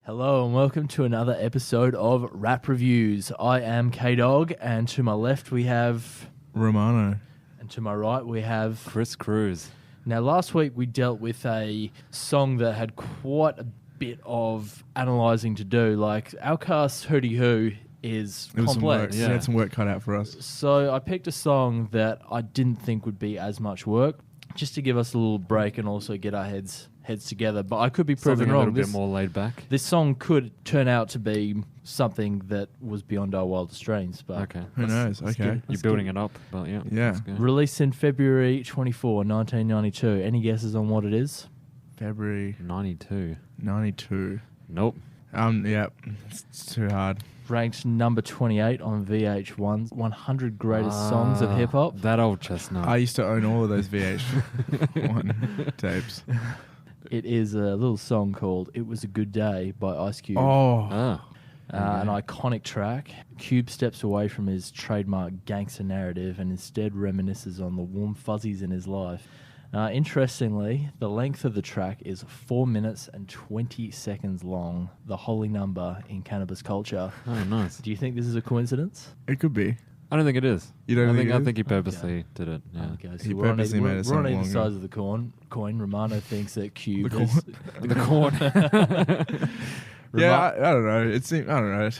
Hello and welcome to another episode of Rap Reviews. I am K-Dog, and to my left we have... Romano. And to my right we have... Chris Cruz. Now last week we dealt with a song that had quite a bit of analysing to do. Like, Outcast's Hootie Hoo is complex. It had some work cut out for us. So I picked a song that I didn't think would be as much work, just to give us a little break and also get our heads together. But I could be proven wrong. A little bit more laid back. This song could turn out to be something that was beyond our wildest dreams. But okay. Who knows? Okay. You're building it up, but yeah. Yeah. Released in February 24, 1992. Any guesses on what it is? February 92. 92. Nope. Yeah. It's too hard. Ranked number 28 on VH1's 100 Greatest Songs of Hip Hop. That old chestnut. I used to own all of those VH1 tapes. It is a little song called It Was a Good Day by Ice Cube. Oh. An iconic track. Cube steps away from his trademark gangster narrative and instead reminisces on the warm fuzzies in his life. Interestingly, the length of the track is 4 minutes and 20 seconds long, the holy number in cannabis culture. Oh, nice. Do you think this is a coincidence? It could be. I don't think it is. You don't think it I is? think he purposely did it. Yeah. Okay, so He we're on purposely made it we're on sound either longer. sides of the coin. Romano thinks that Cube The is... The corn. Yeah, I don't know. I don't know.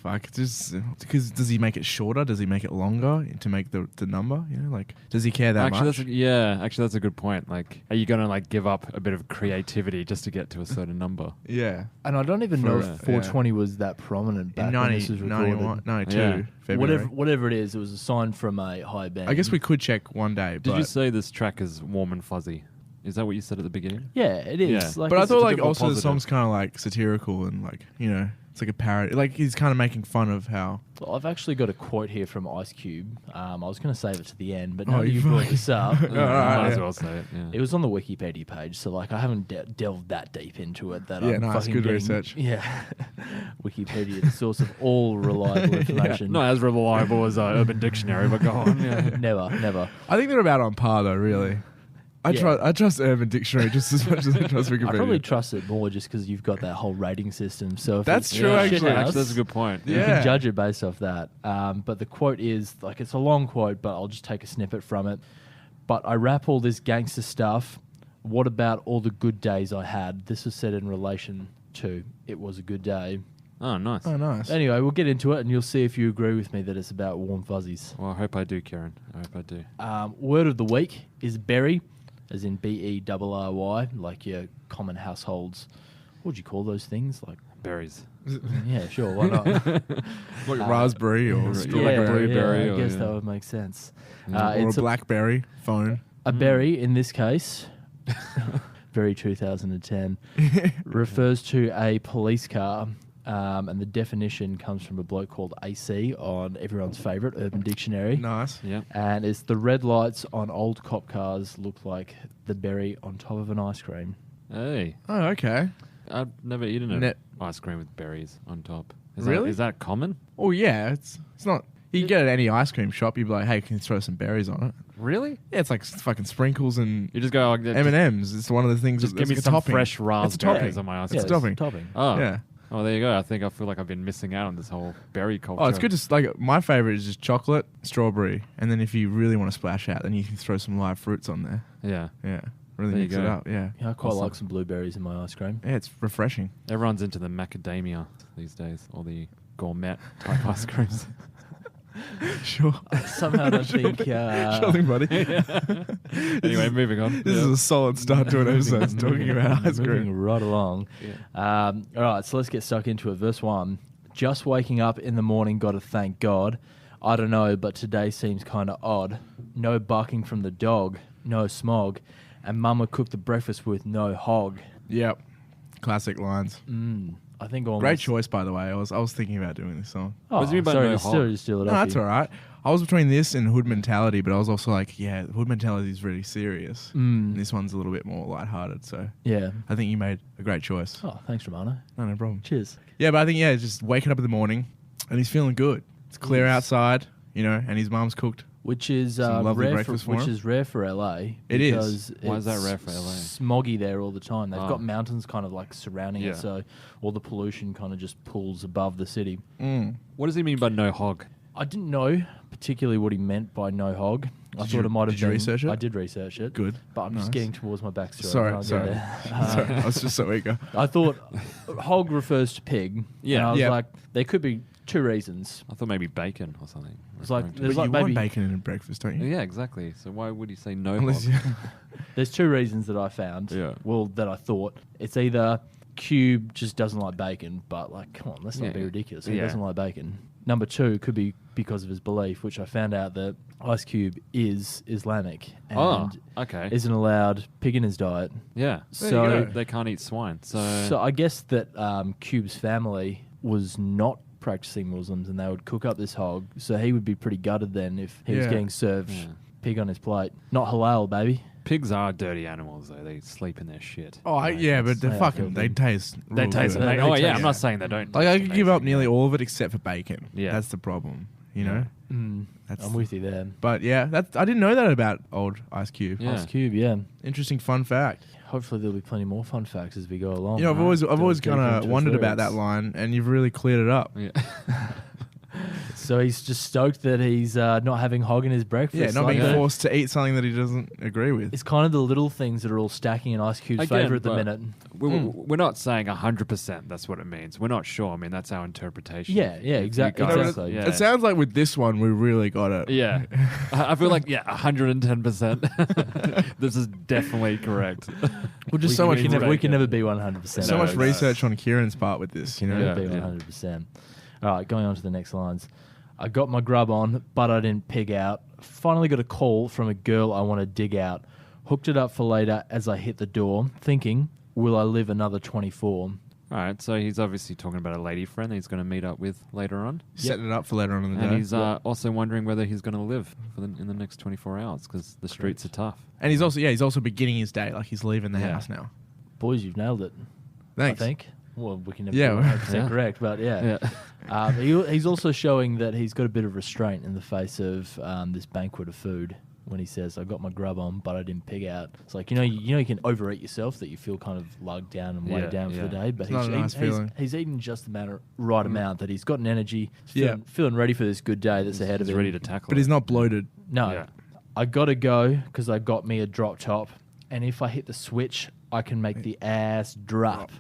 Fuck. Because does he make it shorter? Does he make it longer to make the number? You know, like, does he care that much? Actually, that's a good point. Like, are you going to like give up a bit of creativity just to get to a certain number? Yeah. And I don't even know if Yeah. 420 was that prominent back In when this was recorded. 91, 92, Yeah. February. Whatever it is, it was a sign from a high band. I guess we could check one day. Did but you say this track is warm and fuzzy? Is that what you said at the beginning? Yeah, it is. Yeah. Like, But I it's thought a like bit- also the positive. song's kind of like satirical and like, you know, it's like a parody. Like he's kind of making fun of how. Well, I've actually got a quote here from Ice Cube. I was going to save it to the end, but Oh, now that you you brought fucking- this up, Alright, Might as yeah. well say it. Yeah. it was on the Wikipedia page, so like I haven't delved that deep into it. That Yeah, I'm nice, fucking good getting- research. Yeah, Wikipedia, the source of all reliable information. Not as reliable as Urban Dictionary, but go on. Yeah. Never. I think they're about on par though. Really, I Yeah. trust Urban Dictionary just as much as I trust Wikipedia. I probably trust it more just because you've got that whole rating system. So if That's it's true, shit actually. house, That's a good point. you Yeah. can judge it based off that. But the quote is, like, it's a long quote, but I'll just take a snippet from it. But I rap all this gangster stuff. What about all the good days I had? This was said in relation to It Was a Good Day. Oh, nice. Oh, nice. Anyway, we'll get into it and you'll see if you agree with me that it's about warm fuzzies. Well, I hope I do, Kieran. I hope I do. Word of the week is berry, as in B-E-R-R-Y, like your common households. What would you call those things? Like, Berries. yeah, sure, why not? Like raspberry or yeah. strawberry Like a blueberry I or, guess yeah. that would make sense. or a It's blackberry phone. a berry, in this case, very 2010, refers to a police car, and the definition comes from a bloke called AC on everyone's favourite Urban Dictionary. Nice. Yeah. And it's the red lights on old cop cars look like the berry on top of an ice cream. Hey, Oh, okay. I've never eaten a Net- ice cream with berries on top. Really? Is that common? Oh yeah, it's not. You can get it at any ice cream shop. You'd be like, hey, can you throw some berries on it? Really? Yeah, it's like fucking sprinkles and You just go like M&Ms. It's one of the things. Just that's give me like a some topping. fresh It's a raspberries topping. on my ice It's cream. a topping. Topping. Oh. Yeah. Oh, there you go. I feel like I've been missing out on this whole berry culture. Oh, it's good. Just like my favorite is just chocolate, strawberry, and then if you really want to splash out, then you can throw some live fruits on there. Yeah. Yeah, really There you mix it go. up. Yeah, Yeah, I quite Awesome. like some blueberries in my ice cream. yeah, it's refreshing. Everyone's into the macadamia these days, or the gourmet type ice creams. Sure. Somehow I don't think... Sure thing, buddy. Anyway, moving on. This is a solid start to an episode talking about ice Moving cream. right along. Yeah. All right, so let's get stuck into it. Verse 1. Just waking up in the morning, gotta thank God. I don't know, but today seems kind of odd. No barking from the dog, no smog, and Mama cooked the breakfast with no hog. Yep, classic lines. I think almost... Great choice, by the way. I was thinking about doing this song. Oh, What do you mean by sorry no to hog? still steal it No, off that's you. all right. I was between this and Hood Mentality, but I was also like, yeah, Hood Mentality is really serious. And this one's a little bit more lighthearted, so Yeah. I think you made a great choice. Oh, thanks, Romano. No problem. Cheers. Yeah, but I think, just waking up in the morning and he's feeling good. It's clear outside, you know, and his mum's cooked which is Some lovely rare breakfast for which him. is rare for LA. It is. because Why is that it's rare for LA? Smoggy there all the time. They've Oh. got mountains kind of like surrounding Yeah. it, so all the pollution kind of just pulls above the city. What does he mean by no hog? I didn't know particularly what he meant by no hog. I Did thought you- it might have did you been. research it? I did research it. Good. But I'm just Nice. getting towards my backstory. Sorry, I can't sorry. go there. Sorry, I was just so eager. I thought hog refers to pig. Yeah. And I was Yeah. like, there could be two reasons. I thought maybe bacon or something. It's like- Referring to- There's But like you want maybe- bacon in breakfast, don't you? yeah, exactly. So why would he say no Unless hog? you... There's two reasons that I found. Yeah. Well, that I thought. It's either Cube just doesn't like bacon, but like, come on, let's not Yeah. be ridiculous. He Yeah. doesn't like bacon. Number two could be because of his belief, which I found out that Ice Cube is Islamic and Oh, okay. isn't allowed pig in his diet. Yeah. There So- you go. They can't eat swine. So I guess that Cube's family was not practicing Muslims and they would cook up this hog. So he would be pretty gutted then if he was Yeah. getting served Yeah. pig on his plate. Not halal, baby. Pigs are dirty animals, though. They sleep in their shit. Oh, yeah, but they're Yeah, fucking... filthy. They taste... They real taste. good. They Oh taste- yeah, I'm not saying they don't. Like, I taste could give up amazing, nearly yeah. all of it except for bacon. Yeah. That's the problem, you know? That's I'm with you there. But yeah, I didn't know that about old Ice Cube. Yeah. Ice Cube, yeah. Interesting fun fact. Hopefully there'll be plenty more fun facts as we go along. You know, I've always Delve kind deeper of into wondered his about that lyrics. line, and you've really cleared it up. Yeah. So he's just stoked that he's not having hog in his breakfast. Yeah, not Like being the- forced to eat something that he doesn't agree with. It's kind of the little things that are all stacking in Ice Cube's Again, favour at the but minute. We're not saying 100% that's what it means. We're not sure. I mean, that's our interpretation. Yeah, yeah, If you exact- guys- exactly. Yeah. It sounds like with this one, we really got it. Yeah. I feel like, 110%. This is definitely correct. Well, just so much, We can never be 100%. so No, much no. research on Kieran's part with this. You know, Never be Yeah. 100%. All right, going on to the next lines. I got my grub on, but I didn't pig out. Finally got a call from a girl I want to dig out. Hooked it up for later as I hit the door, thinking, will I live another 24? All right, so he's obviously talking about a lady friend that he's going to meet up with later on. setting it up for later on in the And day. he's also wondering whether he's going to live in the next 24 hours because the streets are tough. And he's also beginning his day, like he's leaving the Yeah. house now. Boys, you've nailed it. Thanks. I think. Well, we can never Yeah, be 100% yeah. correct, but yeah. Yeah. He's also showing that he's got a bit of restraint in the face of this banquet of food when he says, I got my grub on, but I didn't pig out. It's like, you can overeat yourself, that you feel kind of lugged down and weighed Yeah, down for the yeah. day, but It's not a nice feeling. he's eaten just the right amount, that he's got an energy, Yeah. feeling ready for this good day that's ahead of He's him. ready to tackle But it. he's not bloated. No, Yeah. I got to go because I got me a drop top, and if I hit the switch, I can make the ass drop.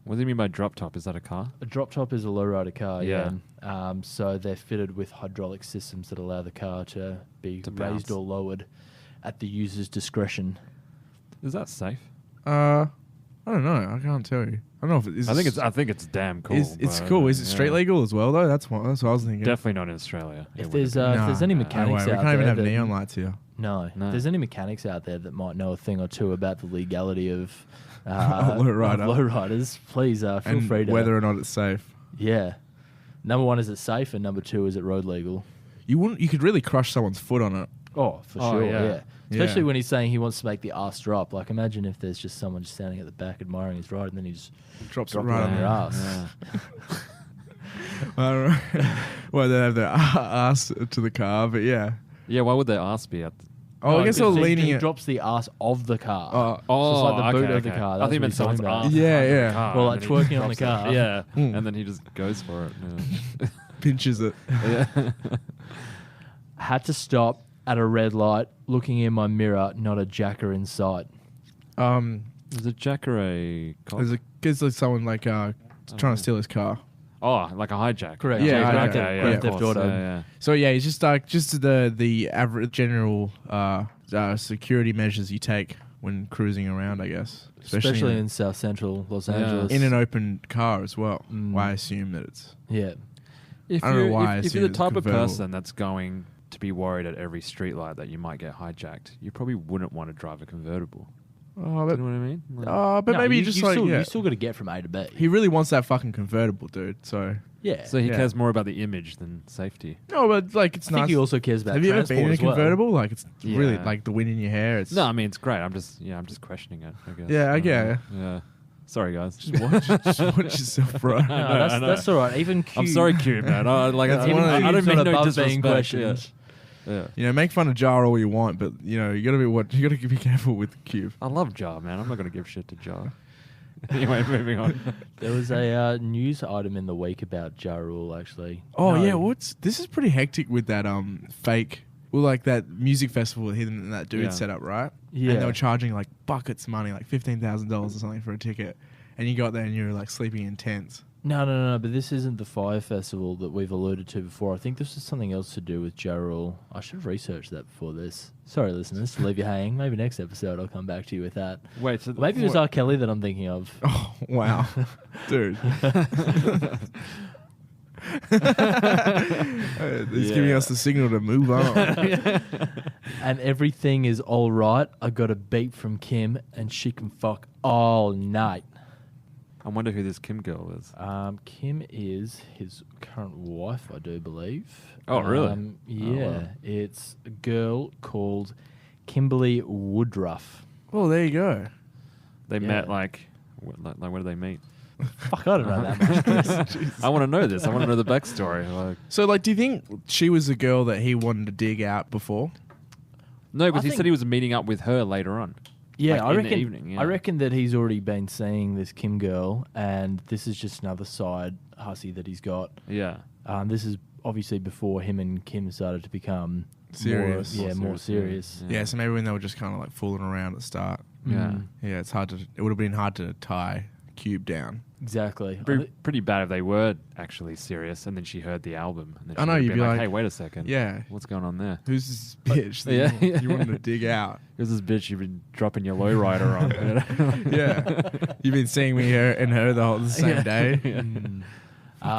What do you mean by drop top? Is that a car? A drop top is a lowrider car, yeah. Yeah. So they're fitted with hydraulic systems that allow the car to be To raised bounce. or lowered at the user's discretion. Is that safe? I don't know. I can't tell you. I don't know if it is. I think it's damn cool. It's but, cool. Is it street yeah. legal as well though? That's what I was thinking. Definitely not in Australia. If It there's wouldn't if there's any No mechanics way. We out can't even there have that- neon lights here. No. No. If there's any mechanics out there that might know a thing or two about the legality of Lowrider. of lowriders, please feel And free to. whether or not it's safe. Yeah. Number one, is it safe? And number two, is it road legal? You could really crush someone's foot on it. Oh, for Oh, sure, yeah. yeah. Especially Yeah. when he's saying he wants to make the ass drop. Like, imagine if there's just someone just standing at the back admiring his ride, and then he just Drops drop it it right on on your there. ass. Yeah. I don't know. Well, they have their ass to the car, but yeah. Yeah, why would their ass be at the... Oh, I guess they're because leaning he it. drops the ass of the car. Oh, So it's like the boot of the okay. car. I That's think it meant what he's someone's talking about. ass. Yeah, under the yeah. car, Well, and like then he twerking on the drops it. car. Yeah, Mm. and then he just goes for it. pinches it. Yeah. Had to stop at a red light, looking in my mirror, not a jacker in sight. Is it Jack or a cop? There's like someone like trying to steal his car. Oh, like a hijack. Correct. Yeah, Grand hijack. Theft- Yeah, Grand of Theft course. Auto. Yeah. So yeah, it's just like the average general security measures you take when cruising around, I guess, Especially in South Central Los Yeah. Angeles. in an open car as well. Mm. Why I assume that it's Yeah. If I don't know you're, why I if assumed you're the it's type of convertible. person that's going to be worried at every streetlight that you might get hijacked, you probably wouldn't want to drive a convertible. oh, Do you but, know what I mean? Like- but No, maybe you just still, yeah. you still got to get from A to B. He really wants that fucking convertible, dude. So Yeah. so he yeah. cares more about the image than safety. no, but like it's I think nice. he also cares about Have you ever transport been in a as well. convertible? Like it's really Yeah. like the wind in your hair. It's No, I mean it's great. I'm just questioning it. I guess. Yeah, I get it. Yeah. Sorry, guys. just watch yourself, bro. No, that's all right. Even Q. I'm sorry, Cube, man. That's I one of the- don't Cube's mean not no above disrespect. being questioned. Yeah. You know, make fun of Jar all you want, but you know, you gotta be careful with Cube. I love Jar, man. I'm not going to give shit to Jar. Anyway, moving on. There was a news item in the week about Ja Rule, actually. Oh No. yeah, this is pretty hectic with that fake. Well, like that music festival that him and that dude Yeah. set up, right? Yeah. And they were charging like buckets of money, like $15,000 or something for a ticket. And you got there and you were like sleeping in tents. No, but this isn't the Fire Festival that we've alluded to before. I think this is something else to do with Ja Rule. I should have researched that before this. Sorry, listeners, to leave you hanging. Maybe next episode I'll come back to you with that. Wait, so Maybe it was R. Kelly that I'm thinking of. Oh wow, dude! He's giving us the signal to move on. And everything is all right. I got a beat from Kim, and she can fuck all night. I wonder who this Kim girl is. Kim is his current wife, I do believe. Oh, really? Yeah, wow. it's a girl called Kimberly Woodruff. Well, there you go. They Yeah. met like where did they meet? Fuck, I don't know that much, Chris. I want to know this. I want to know the backstory. Like, So, like, do you think she was the girl that he wanted to dig out before? no, because I he think- said he was meeting up with her later on. Yeah, Like I in the reckon. evening, yeah. I reckon that he's already been seeing this Kim girl, and this is just another side hussy that he's got. Yeah. This is obviously before him and Kim started to become Serious. more serious. Yeah. Yeah, so maybe when they were just kind of like fooling around at the start. Yeah. Yeah, it would have been hard to tie Cube down. Exactly. Pretty bad if they were actually serious, and then she heard the album. And then I she know, would have you'd been be like, like, "Hey, wait a second. Yeah. What's going on there? Who's this bitch that Yeah. you wanted to dig out? Who's this bitch you've been dropping your lowrider on?" Yeah. You've been seeing me and her the same day. Yeah.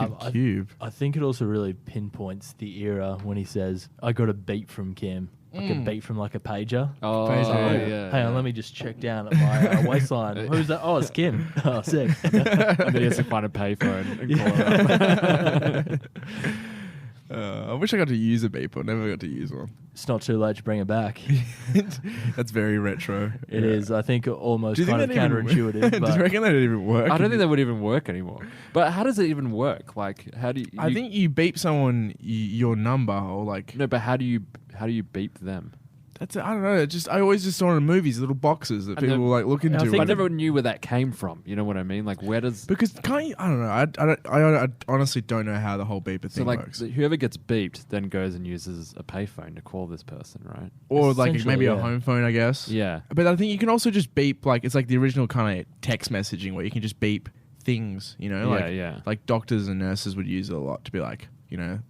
Fucking Cube. I think it also really pinpoints the era when he says, "I got a beat from Kim." Like a beat from like a pager. Oh, Pager. yeah. Hang on, let me just check down at my waistline. Who's that? Oh, it's Kim. Oh, sick. And then he has to find a payphone and call her up. I wish I got to use a beeper. Never got to use one. It's not too late to bring it back. That's very retro. It is. I think almost Do you think kind of that even- counterintuitive. Do you but reckon that would even work? I don't think that would even work anymore. But how does it even work? Like, how do you? I think you beep someone your number or like. no, but how do you beep them? That's I don't know. I always just saw it in movies, little boxes that I people know- like look into. I think I Like- never knew where that came from. You know what I mean? Like, where does because can't you, I don't know. I honestly don't know how the whole beeper so thing like works. whoever gets beeped then goes and uses a payphone to call this person, right? Or like Essentially, maybe a yeah. home phone, I guess. Yeah. But I think you can also just beep like it's like the original kind of text messaging where you can just beep things. You know, Yeah, like yeah. like doctors and nurses would use it a lot to be like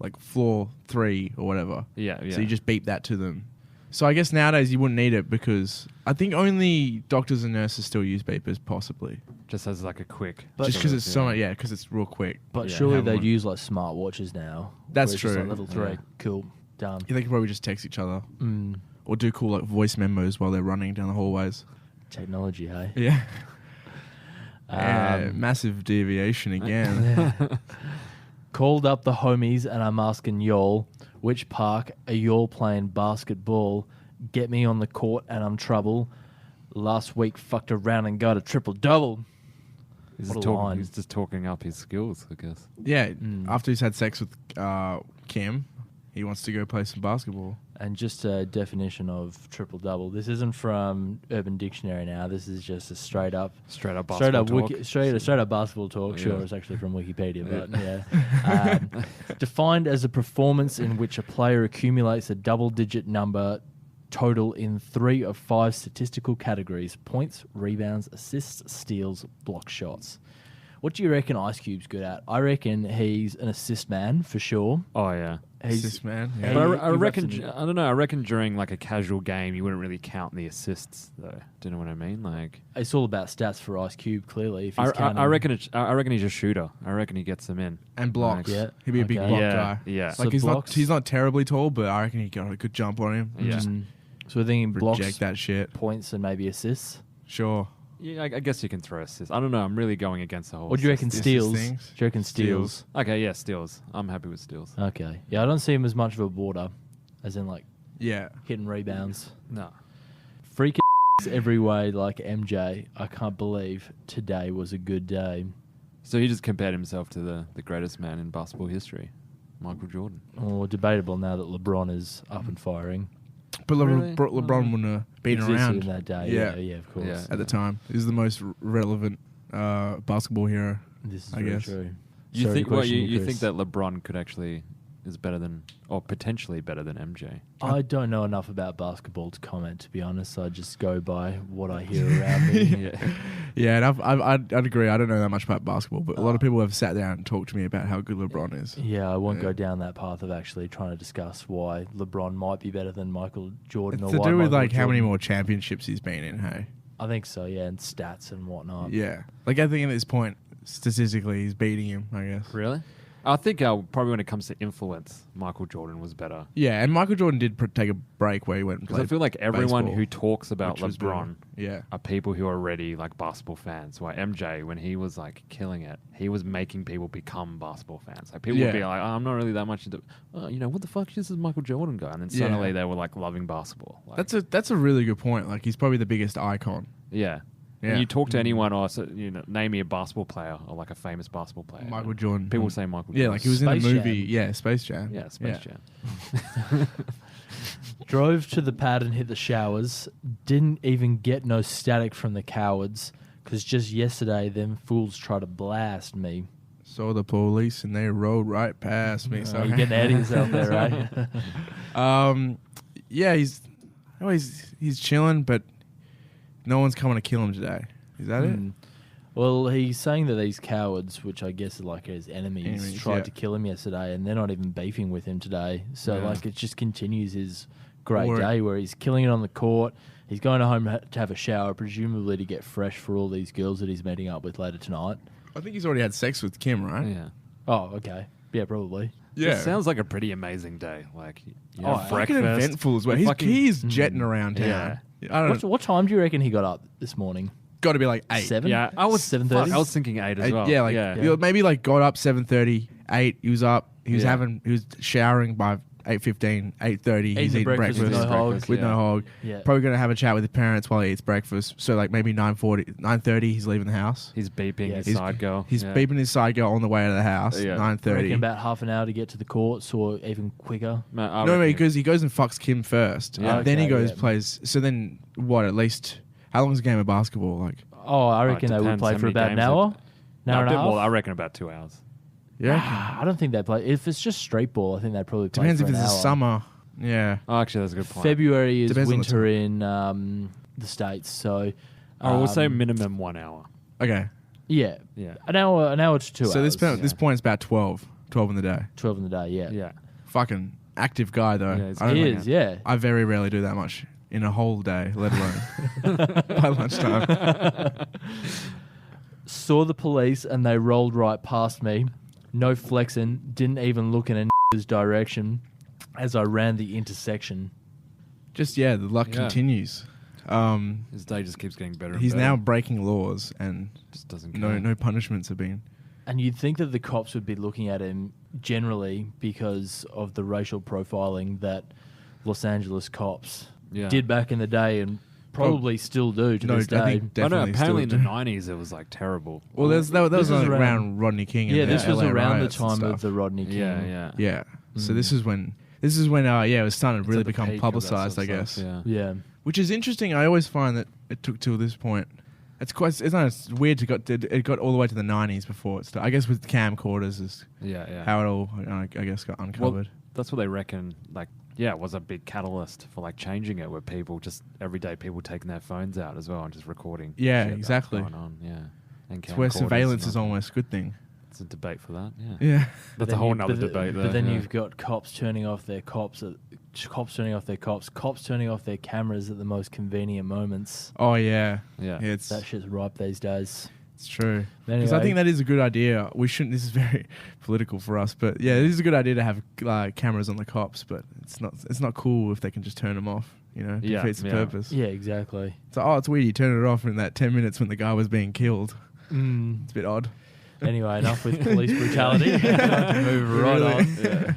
like floor 3 or whatever. Yeah, yeah. So you just beep that to them. So I guess nowadays you wouldn't need it because I think only doctors and nurses still use beepers, possibly. just as like a quick. Just because it's so much, because it's real quick. But Yeah, surely have they'd one. use like smartwatches now. That's where it's just, true. like, level 3. Yeah. Cool. Done. Yeah, they could probably just text each other Mm. or do cool like voice memos while they're running down the hallways. Technology, hey? Yeah. Yeah, Um, massive deviation again. Called up the homies and I'm asking y'all, which park are y'all playing basketball? Get me on the court and I'm trouble. Last week fucked around and got a triple-double. He's What just, a line. he's just talking up his skills, I guess. Yeah, Mm. after he's had sex with Kim, he wants to go play some basketball. And just a definition of triple-double. This isn't from Urban Dictionary now. This is just a straight up Straight up Straight basketball up, talk. straight up basketball talk. Sure, Yeah. it's actually from Wikipedia, but yeah. Defined as a performance in which a player accumulates a double-digit number total in 3 of 5 statistical categories: points, rebounds, assists, steals, block shots. What do you reckon Ice Cube's good at? I reckon he's an assist man for sure. Oh yeah. He's Assist man. Hey, Yeah. But he I raps reckon, in- I don't know. I reckon during like a casual game, you wouldn't really count the assists, though. Do you know what I mean? Like, it's all about stats for Ice Cube. Clearly, if he's counting, I reckon I reckon he's a shooter. I reckon he gets them in. And blocks. Yeah. He'd be a big Okay. block yeah, guy. yeah. So Like blocks- he's not terribly tall, but I reckon he got a good jump on him. Yeah. Just So we're thinking blocks, reject that shit. points, and maybe assists. Sure. Yeah, I guess you can throw assists. I don't know. I'm really going against the whole. What do you reckon assist- steals? things? Do you reckon steals? Okay, yeah, steals. I'm happy with steals. Okay. Yeah, I don't see him as much of a border, as in like Yeah. hitting rebounds. No. Freaking every way like MJ. I can't believe today was a good day. So he just compared himself to the greatest man in basketball history. Michael Jordan. Or debatable now that LeBron is up and firing. Mm. But Really? LeBron wouldn't have been Existed around in that day. Yeah. Yeah, of course. Yeah. at the time. He was the most relevant basketball hero. This is I very guess. true. You Sorry to think? Well, question you Chris. think that LeBron could actually is better than, or potentially better than MJ? I don't know enough about basketball to comment, to be honest. I just go by what I hear around me. Yeah. Yeah, and I'd agree. I don't know that much about basketball, but a lot of people have sat down and talked to me about how good LeBron is. Yeah, I won't Yeah. go down that path of actually trying to discuss why LeBron might be better than Michael Jordan. It's or to why do with Michael like how many Jordan- more championships he's been in. Hey, I think so, yeah, and stats and whatnot. yeah, like I think at this point, statistically, he's beating him. I guess. Really? I think probably when it comes to influence, Michael Jordan was better. Yeah, and Michael Jordan did take a break where he went and Because I played. feel like everyone baseball, who talks about which was LeBron yeah, are people who are already like basketball fans. Like MJ, when he was like killing it, he was making people become basketball fans. Like people would be Yeah. like, I'm not really that much into, what the fuck is this Michael Jordan guy? And then Yeah. suddenly they were like loving basketball. Like, that's a really good point. Like he's probably the biggest icon. yeah. Yeah. And you talk to anyone, or name me a basketball player or like a famous basketball player. Michael Jordan. People say Michael Jordan. Yeah, like he was in Space the movie. Jam. Yeah, Space Jam. Yeah, Space Jam. Drove to the pad and hit the showers. Didn't even get no static from the cowards. Because just yesterday, them fools tried to blast me. Saw the police and they rode right past me. So You're getting ahead of yourself there, right? yeah, he's chilling, but no one's coming to kill him today. Is that it? Mm. Well, he's saying that these cowards, which I guess are like his enemies, tried yeah. to kill him yesterday, and they're not even beefing with him today. So, Yeah. like, it just continues his great Or- day where he's killing it on the court. He's going home to have a shower, presumably to get fresh for all these girls that he's meeting up with later tonight. I think he's already had sex with Kim, right? Yeah. Oh, okay. Yeah, probably. It sounds like a pretty amazing day. Like, you know, fucking breakfast. eventful as well. He's jetting around town. I don't know. What time do you reckon he got up this morning? Got to be like 8. 7? Yeah, I was 7:30? I was thinking 8 as well. Yeah, like yeah. you know, maybe like got up 7:30, 8. He was up. He was Yeah. he was showering by 8:15, 8:30. He's Eating eating breakfast breakfast with no hog. with no hog. Yeah. Probably gonna have a chat with his parents while he eats breakfast. So like maybe 9:30, he's leaving the house. He's beeping Yeah, his he's- side girl. He's yeah. beeping his side girl on the way to the house. Yeah. I reckon 9:30. about half an hour to get to the courts, or even quicker. I No, reckon- because he goes and fucks Kim first. Yeah. Then he Okay, goes yeah. plays. So then what? At least how long is a game of basketball? Like Oh, I it reckon they would depends play how for many about an games hour. No, An hour a and a bit half. more. I reckon about 2 hours. yeah, I don't think they play. If it's just street ball, I think they'd probably play depends for if an it's hour. a summer. Yeah. Oh, actually, that's a good point. February is Depends on the winter in the States, so We'll say minimum 1 hour. Okay. yeah, Yeah. an hour to 2 hours. So this point is about 12 in the day. 12 in the day, yeah. Yeah. Fucking active guy though. Yeah, he's I don't He think- is, yeah. I very rarely do that much in a whole day, let alone by lunchtime. Saw the police and they rolled right past me. No flexing, didn't even look in a direction as I ran the intersection. Just the luck Yeah. continues. His day just keeps getting better. And He's better. now breaking laws and just doesn't. Care. no punishments have been. And you'd think that the cops would be looking at him generally because of the racial profiling that Los Angeles cops Yeah. did back in the day and probably still do to this I day. think I know. definitely Apparently, in still the do. 90s, it was like terrible. Well, that was This is around Rodney King. And Yeah, the this was LA around the riots and time stuff. of the Rodney King. Yeah. Yeah. So this is when it was starting to really It's at the become peak of that publicized, sort I of guess. stuff, Yeah. Yeah. Which is interesting. I always find that it took till this point. It's weird it got all the way to the 90s before it started. I guess with camcorders is Yeah. how it all I guess got uncovered. That's what they reckon. Like, yeah, it was a big catalyst for like changing it, where people just everyday people taking their phones out as well and just recording. Yeah, shit that's exactly. Going on. Yeah. And It's where camcorders surveillance and is all. almost a good thing. It's a debate for that. Yeah. Yeah. That's a whole nother debate. But then yeah. you've got cops turning off their cops turning off their cameras at the most convenient moments. Oh yeah. Yeah. It's That shit's ripe these days. it's true. Because I Anyway. think that is a good idea. We shouldn't. This is very political for us, but yeah, it is a good idea to have cameras on the cops. But it's not cool if they can just turn them off. You know, Yeah, defeats the yeah. purpose. Yeah, exactly. So it's weird. You turn it off in that 10 minutes when the guy was being killed. Mm. It's a bit odd. Anyway, enough with police brutality. Time to move right Really?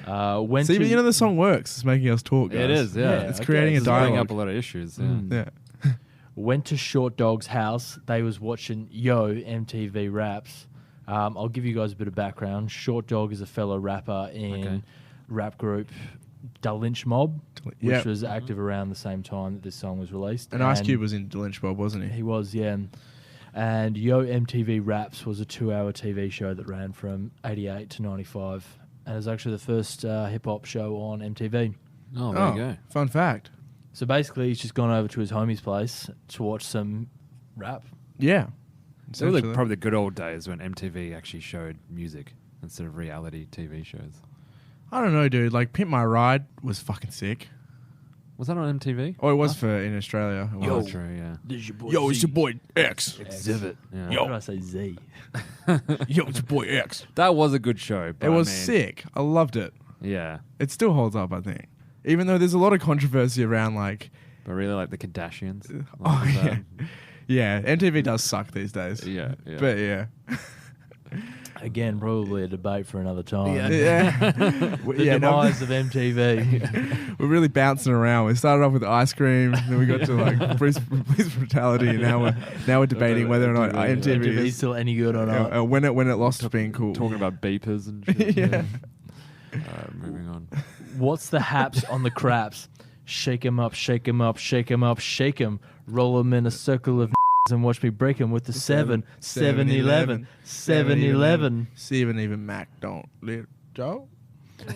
on. Went See, to, but you know the song works. It's making us talk. Guys. It is. Yeah. Yeah, It's okay, creating a it's Bringing dialogue. up a lot of issues. Yeah. Mm. Yeah. Went to Short Dog's house. They was watching Yo MTV Raps. I'll give you guys a bit of background. Short Dog is a fellow rapper in rap group Da Lynch Mob, which was active around the same time that this song was released. And Ice Cube was in Da Lynch Mob, wasn't he? He was, yeah. And Yo MTV Raps was a 2-hour TV show that ran from 88 to 95. And it was actually the first hip-hop show on MTV. Oh, there you go. Fun fact. So basically, he's just gone over to his homie's place to watch some rap. Yeah. So really probably the good old days when MTV actually showed music instead of reality TV shows. I don't know, dude. Like, Pimp My Ride was fucking sick. Was that on MTV? Oh, it was in Australia. It was. True, yeah. This is your boy Yo, Z. it's your boy X. Exhibit. Yeah. Yo. Why did I say Z? Yo, it's your boy X. That was a good show. But It was I mean, sick. I loved it. Yeah. It still holds up, I think. Even though there's a lot of controversy around, like... But really like the Kardashians. Oh, Like yeah. that. Yeah, MTV does suck these days. Yeah. But, yeah. Again, probably a debate for another time. Yeah. The Yeah, no, demise of MTV. we're really bouncing around. We started off with ice cream, then we got to like police brutality, and now we're debating whether or not MTV MTV's is still any good or not. when it lost being cool. Talking about beepers and shit. Yeah. Moving on. What's the haps on the craps? Shake 'em up, shake 'em up, shake 'em up, shake 'em. Roll 'em in a circle of and watch me break 'em with the 7-11. 7-11. See even Mac don't let Joe.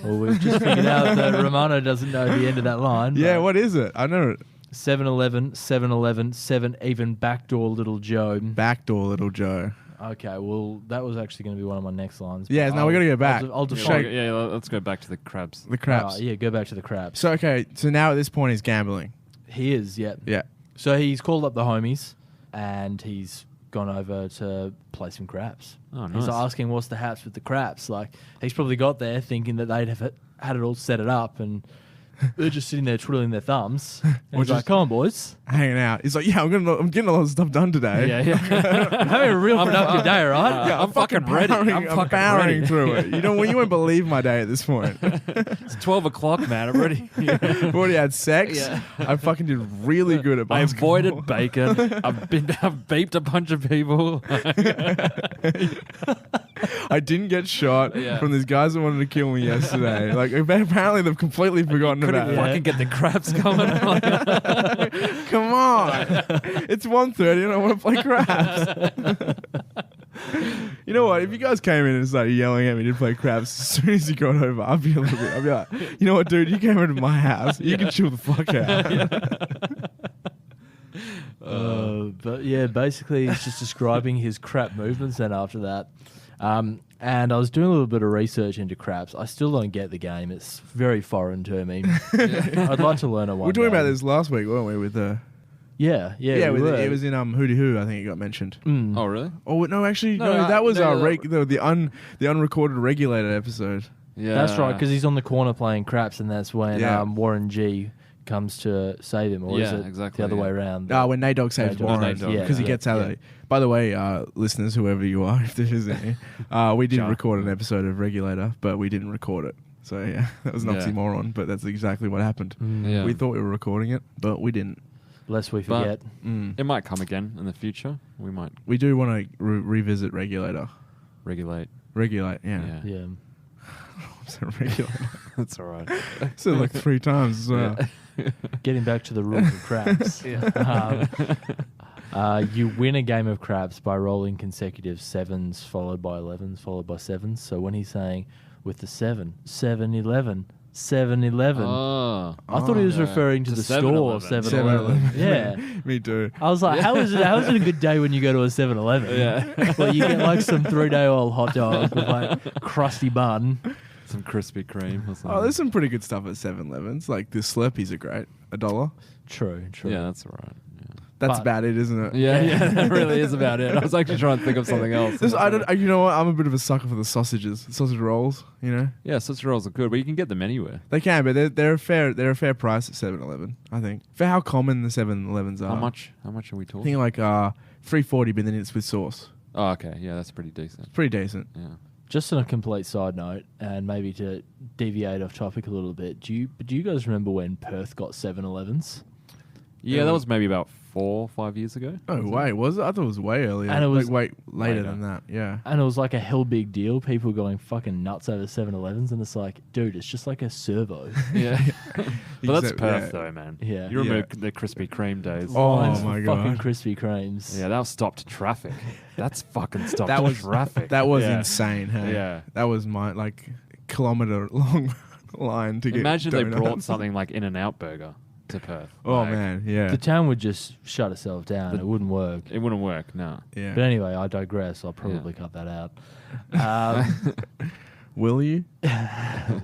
Well, we've just figured out that Romano doesn't know the end of that line. Yeah, but what is it? I know it. 7-11, 7-11, 7 even backdoor little Joe. Backdoor little Joe. Okay, well, that was actually going to be one of my next lines. Yeah, but now we got to go back. I'll define. Shake- Yeah, let's go back to the crabs. The craps. Yeah, go back to the craps. So okay, so now at this point he's gambling. He is, yeah. Yeah. So he's called up the homies and he's gone over to play some craps. Oh, He's nice. asking what's the haps with the craps. Like, he's probably got there thinking that they'd have had it all set it up and they're just sitting there twiddling their thumbs. And Or he's like, just- come on, boys. Hanging out. He's like, yeah, I'm getting a lot of stuff done today. Yeah. I'm having a real productive day, right? Yeah, I'm fucking ready. I'm fucking powering ready. through it. You won't believe my day at this point. It's 12 o'clock, man. I'm ready. I've already had sex. Yeah. I fucking did really good at I basketball. avoided bacon. I've beeped a bunch of people. I didn't get shot Yeah. from these guys that wanted to kill me yesterday. Like, apparently they've completely forgotten Couldn't about it. fucking get the crabs coming. Come on. It's 1:30 and I want to play craps. You know what? If you guys came in and started yelling at me to play craps as soon as you got over, I'd be like, you know what, dude? You came into my house. You can chill the fuck out. But yeah, basically he's just describing his crap movements then after that. And I was doing a little bit of research into craps. I still don't get the game. It's very foreign to me. I'd like to learn it one We were talking day. about this last week, weren't we? With Yeah, we were. it was in Hootie Hoo. I think it got mentioned. Mm. Oh, really? Oh no, actually, No, no, that was no, the unrecorded regulated episode. Yeah. That's right, because he's on the corner playing craps, and that's when Yeah. Warren G comes to save him, or is Yeah, it exactly, the other way yeah. around? When Nate Dogg saves Nate Dogg Warren, saves Warren. because he Yeah, gets out of yeah. it. By the way, listeners, whoever you are, if there is any, we did John. record an episode of Regulator, but we didn't record it. So yeah, that was an Yeah. oxymoron, but that's exactly what happened. Mm. Yeah. We thought we were recording it, but we didn't. Lest we But- forget. It might come again in the future. We might We do want to revisit Regulator. regulate. Regulate, yeah. Yeah. So Regulator. That's all right. Said it like 3 times as well. Getting back to the rules of craps. You win a game of craps by rolling consecutive 7s followed by 11s followed by 7s. So when he's saying with the 7, 7-11, 7-11, Oh. I thought he was yeah. referring to To the store 7-Eleven. 7-Eleven. Yeah. Me too. I was like, how is it a good day when you go to a 7-Eleven? Yeah. Well, you get like some 3-day-old hot dog with like crusty bun. Some Krispy Kreme or something. Oh, there's some pretty good stuff at 7-Elevens. Like the Slurpees are great. $1. True. Yeah, that's all right. That's But- about it, isn't it? Yeah, that really is about it. I was actually trying to think of something else. You know what? I'm a bit of a sucker for the sausages, sausage rolls. You know, Yeah, sausage rolls are good, but you can get them anywhere. they can, but they're a fair price at 7-Eleven. I think for how common the 7-Elevens are. How much are we I talking? think like $3.40, but then it's with sauce. Oh, okay. Yeah, that's pretty decent. Pretty decent. Yeah. Just on a complete side note, and maybe to deviate off topic a little bit, do you guys remember when Perth got 7-Elevens? Yeah, that was maybe about 4-5 years ago. Oh, wait, was it? I thought it was way earlier. And it was like, later later. than that. Yeah. And it was like a hell big deal. People were going fucking nuts over 7-Elevens, and it's like, dude, it's just like a servo. Yeah. But that's Except- Perth yeah. though, man. Yeah. You remember the Krispy Kreme days. Oh, Lines my for God. fucking Krispy Kremes. Yeah, that stopped traffic. That's fucking stopped That was traffic. That was Yeah. insane. Hey? Yeah. That was my like kilometer long line to get. Imagine they donuts. brought something like In-N-Out Burger to Perth. Oh Like, man, yeah, The town would just shut itself down. It wouldn't work. It wouldn't work, no. yeah. But anyway, I digress. I'll probably cut that out. Will you?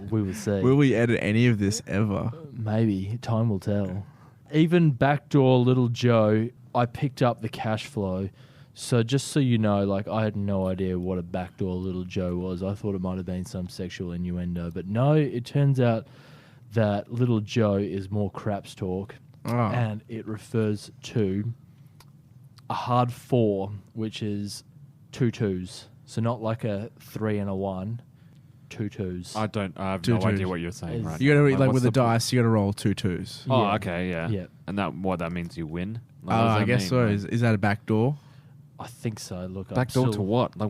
We will see. Will we edit any of this ever? Maybe. Time will tell. Even backdoor little Joe, I picked up the cash flow. So just so you know, like, I had no idea what a backdoor little Joe was. I thought it might have been some sexual innuendo. But no, it turns out that little Joe is more craps talk. Oh, And it refers to a hard 4, which is 2 2s. So not like a 3 and a 1, 2 2s. I have Two no twos. idea what you're saying Is- right you gotta now. like what's with the the dice. You gotta roll 2 2s. Oh, Yeah. okay, yeah. Yeah. And that means you win? Oh, Like, what does I that guess mean? so. Like, Is that a backdoor? I think so. Look, backdoor I'm to still, what? Like,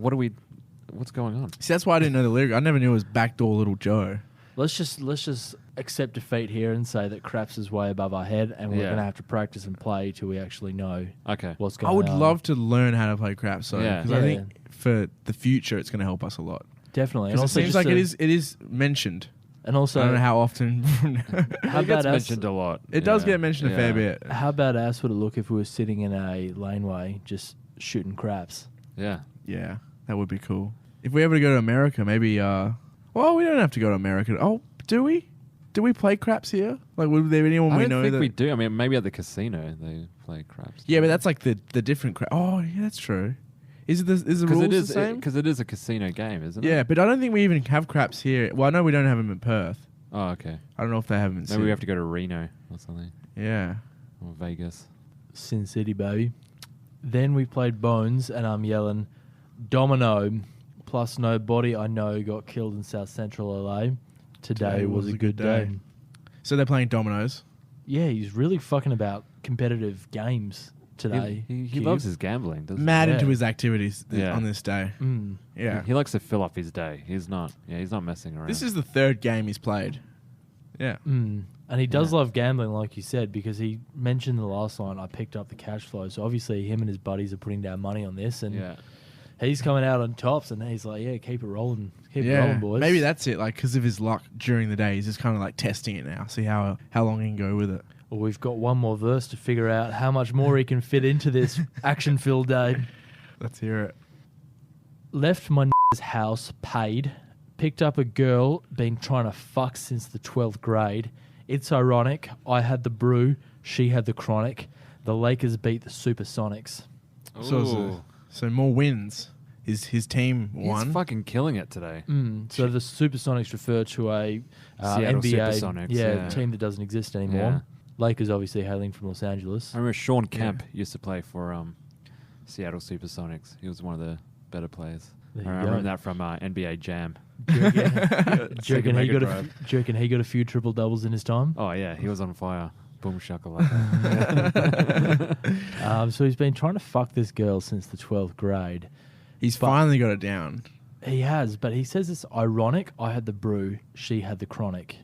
what's going on? See, that's why I didn't know the lyric. I never knew it was backdoor little Joe. Let's just accept defeat here and say that craps is way above our head, and we're Yeah. gonna have to practice and play till we actually know Okay. what's going I on. would love to learn how to play craps, so Yeah. because I Yeah. think for the future it's going to help us a lot. Definitely. And Because it also seems just like to- it is mentioned. And also, I don't know how often. how It gets badass- mentioned a lot. It does Yeah. get mentioned a fair bit. How badass would it look if we were sitting in a laneway just shooting craps? Yeah. Yeah, that would be cool. If we ever go to America, maybe. Well, we don't have to go to America. Oh, do we? Do we play craps here? Like, would there be anyone I we don't know think that? we do. I mean, maybe at the casino they play craps. Yeah, but that's like the different crap. Oh, yeah, that's true. Is the rules the same? Because it is a casino game, isn't it? Yeah, but I don't think we even have craps here. Well, I know we don't have them in Perth. Oh, okay. I don't know if they have them in Maybe Sydney. we have to go to Reno or something, Yeah. or Vegas. Sin City, baby. Then we played Bones, and I'm yelling, Domino, plus nobody I know got killed in South Central LA. Today was a good day. So they're playing dominoes. Yeah, he's really fucking about competitive games today. He Cube. loves his gambling, doesn't Mad Yeah. into his activities Yeah. on this day. Mm. Yeah. He likes to fill up his day. He's not messing around. This is the third game he's played. Yeah. Mm. And he does Yeah. love gambling, like you said, because he mentioned in the last line, I picked up the cash flow. So obviously him and his buddies are putting down money on this, and yeah. he's coming out on tops, and he's like, yeah, keep it rolling. Keep it rolling, boys. Maybe that's it. Like, because of his luck during the day, he's just kind of like testing it now. See how long he can go with it. Well, we've got one more verse to figure out how much more he can fit into this action-filled day. Let's hear it. Left my house, paid. Picked up a girl, been trying to fuck since the 12th grade. It's ironic. I had the brew, she had the chronic. The Lakers beat the Supersonics. So more wins. His team won. He's fucking killing it today. So the Supersonics refer to a Seattle NBA Supersonics, yeah. team that doesn't exist anymore. Yeah. Lakers obviously hailing from Los Angeles. I remember Sean Kemp used to play for Seattle Supersonics. He was one of the better players. There I you remember go. that from NBA Jam. Do you reckon he Mega got Drive. do you reckon he got a few triple doubles in his time? Oh yeah, he was on fire. Boom shakalaka. So he's been trying to fuck this girl since the 12th grade. He's But- finally got it down. He has, but he says it's ironic. I had the brew, she had the chronic.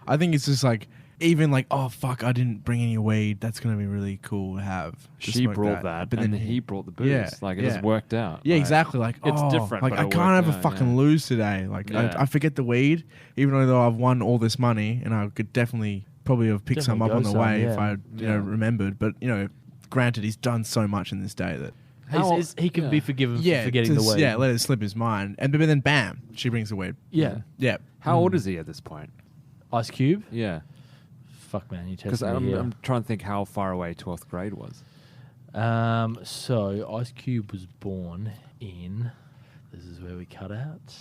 I think it's just like, even like, oh fuck, I didn't bring any weed. That's gonna be really cool to have. To She smoke brought that, but and then he brought the booze. Yeah, Like it yeah. just worked out. Yeah, Like, exactly. Like it's oh, different, Like but I it can't have worked a out, fucking yeah. lose today. Like Yeah. I forget the weed, even though I've won all this money, and I could definitely probably have picked some Definitely up on go the some, way yeah. if I remembered. But granted, he's done so much in this day that He can be forgiven for forgetting the weed. Yeah, let it slip his mind, but then bam, she brings the weed. Yeah. Yeah. How old is he at this point? Ice Cube? Yeah, Fuck, man, you because tested me here. I'm trying to think how far away 12th grade was. So Ice Cube was born in... This is where we cut out.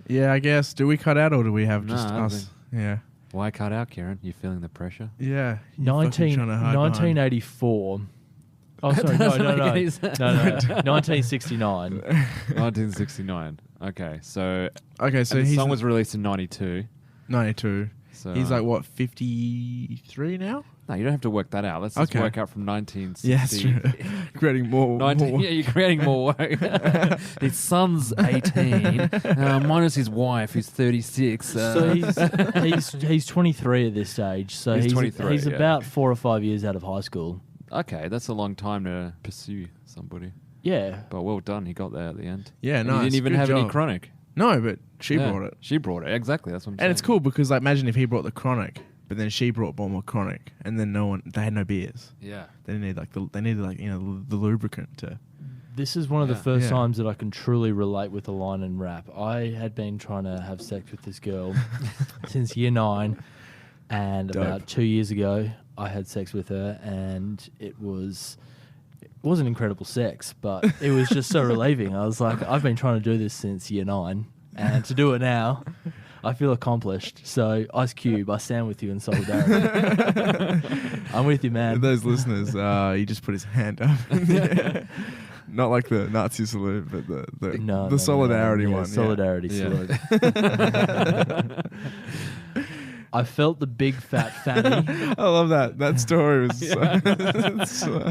Yeah, I guess. Do we cut out or do we have just Nah, I us? Yeah. Why cut out, Kieran? You feeling the pressure? Yeah. You're fucking trying to hide behind. 1984. Oh, sorry, no. 1969. 1969. Okay, so Okay, so the he's song was released in 92. 92. So He's like, what, 53 now? No, you don't have to work that out. Let's just Okay. work out from 1960. Yeah, that's true. Creating more. Yeah, you're creating more work. His son's 18, minus his wife, who's 36. So he's 23 at this stage. So He's 23, he's yeah. about 4 or 5 years out of high school. Okay, that's a long time to pursue somebody. Yeah. But well done, he got there at the end. Yeah, And nice. he didn't even Good have any job. chronic. No, but she Yeah, brought it. She brought it, exactly. That's what I'm saying. And it's cool because, like, imagine if he brought the chronic, but then she brought more chronic, and then they had no beers. Yeah. They needed the lubricant to. This is one of the Yeah. first Yeah. times that I can truly relate with a line in rap. I had been trying to have sex with this girl since year 9, and Dope. about 2 years ago, I had sex with her, and it wasn't incredible sex, but it was just so relieving. I was like, I've been trying to do this since year 9, and to do it now, I feel accomplished. So, Ice Cube, I stand with you in solidarity. I'm with you, man. Those listeners, he just put his hand up. Not like the Nazi salute, but the solidarity yeah, one. Yeah. Solidarity Yeah. salute. I felt the big fat fanny. I love that. That story was